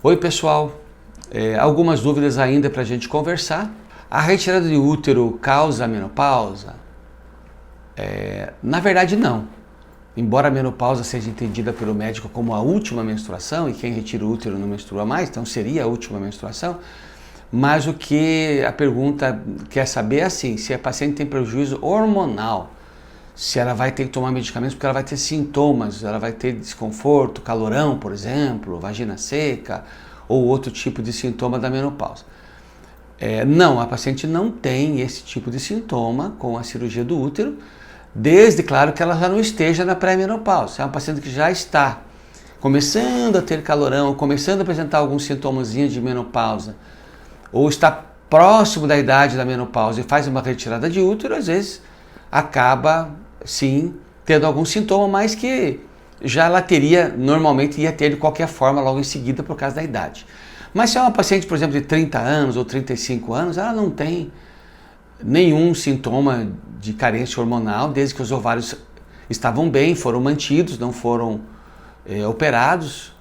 Oi pessoal, algumas dúvidas ainda para a gente conversar. A retirada de útero causa menopausa? Na verdade não. Embora a menopausa seja entendida pelo médico como a última menstruação, e quem retira o útero não menstrua mais, então seria a última menstruação, mas o que a pergunta quer saber é assim, se a paciente tem prejuízo hormonal, se ela vai ter que tomar medicamentos porque ela vai ter sintomas, ela vai ter desconforto, calorão, por exemplo, vagina seca ou outro tipo de sintoma da menopausa. Não, a paciente não tem esse tipo de sintoma com a cirurgia do útero, desde, claro, que ela já não esteja na pré-menopausa. É uma paciente que já está começando a ter calorão, começando a apresentar alguns sintomazinhos de menopausa, ou está próximo da idade da menopausa e faz uma retirada de útero, às vezes acaba, sim, tendo algum sintoma, mas que já ela teria, normalmente ia ter de qualquer forma logo em seguida por causa da idade. Mas se é uma paciente, por exemplo, de 30 anos ou 35 anos, ela não tem nenhum sintoma de carência hormonal, desde que os ovários estavam bem, foram mantidos, não foram operados,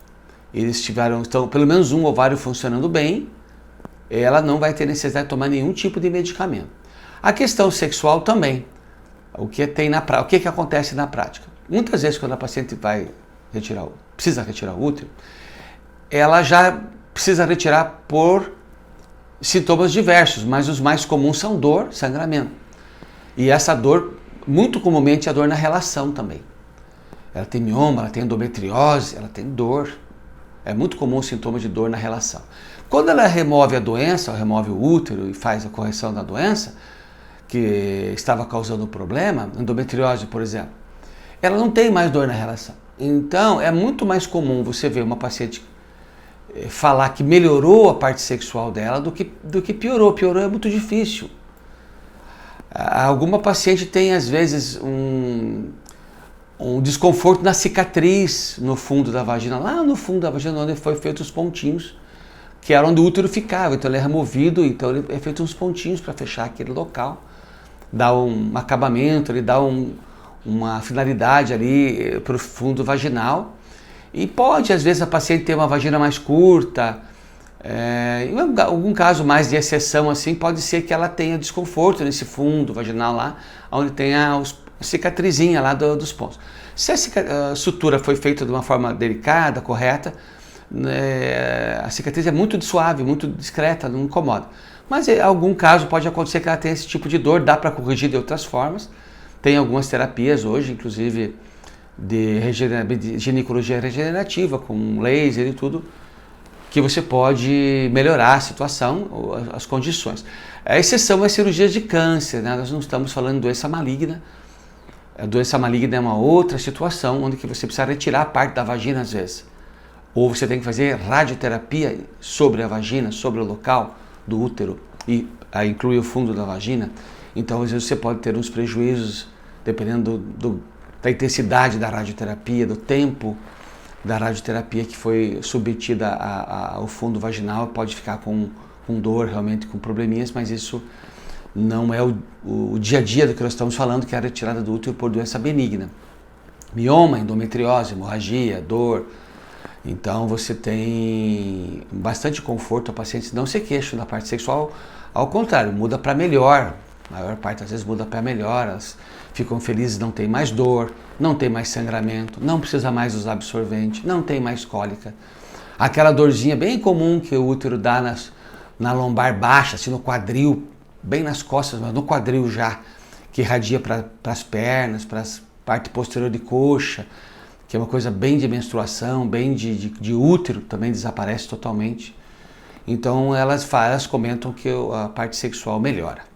eles tiveram, então, pelo menos um ovário funcionando bem, ela não vai ter necessidade de tomar nenhum tipo de medicamento. A questão sexual também. O que acontece na prática? Muitas vezes quando a paciente precisa retirar o útero, ela já precisa retirar por sintomas diversos, mas os mais comuns são dor, sangramento. E essa dor, muito comumente, é a dor na relação também. Ela tem mioma, ela tem endometriose, ela tem dor. É muito comum o sintoma de dor na relação. Quando ela remove a doença, remove o útero e faz a correção da doença, que estava causando o problema, endometriose, por exemplo, ela não tem mais dor na relação. Então, é muito mais comum você ver uma paciente falar que melhorou a parte sexual dela do que piorou. Piorou é muito difícil. Alguma paciente tem, às vezes, um desconforto na cicatriz no fundo da vagina, lá no fundo da vagina, onde foi feito os pontinhos, que era onde o útero ficava. Então ele é removido, então ele é feito uns pontinhos para fechar aquele local, dá um acabamento, ele dá uma finalidade ali para o fundo vaginal. E pode, às vezes, a paciente ter uma vagina mais curta, em algum caso mais de exceção assim, pode ser que ela tenha desconforto nesse fundo vaginal lá, onde tem a cicatrizinha lá dos pontos. Se a sutura foi feita de uma forma delicada, correta, a cicatriz é muito suave, muito discreta, não incomoda. Mas em algum caso pode acontecer que ela tenha esse tipo de dor, dá para corrigir de outras formas. Tem algumas terapias hoje, inclusive de ginecologia regenerativa, com laser e tudo, que você pode melhorar a situação, as condições. A exceção é cirurgias de câncer, né? Nós não estamos falando de doença maligna. A doença maligna é uma outra situação, onde que você precisa retirar parte da vagina às vezes. Ou você tem que fazer radioterapia sobre a vagina, sobre o local do útero, e aí inclui o fundo da vagina. Então, às vezes, você pode ter uns prejuízos, dependendo da intensidade da radioterapia, do tempo da radioterapia que foi submetida ao fundo vaginal, pode ficar com dor, realmente com probleminhas, mas isso não é o dia a dia do que nós estamos falando, que é a retirada do útero por doença benigna. Mioma, endometriose, hemorragia, dor. Então você tem bastante conforto, a paciente não se queixa na parte sexual, ao contrário, muda para melhor. A maior parte às vezes muda para melhor, elas ficam felizes, não tem mais dor, não tem mais sangramento, não precisa mais usar absorvente, não tem mais cólica. Aquela dorzinha bem comum que o útero dá na lombar baixa, assim no quadril, bem nas costas, mas no quadril já, que irradia para as pernas, para a parte posterior de coxa, que é uma coisa bem de menstruação, bem de útero, também desaparece totalmente. Então elas comentam que a parte sexual melhora.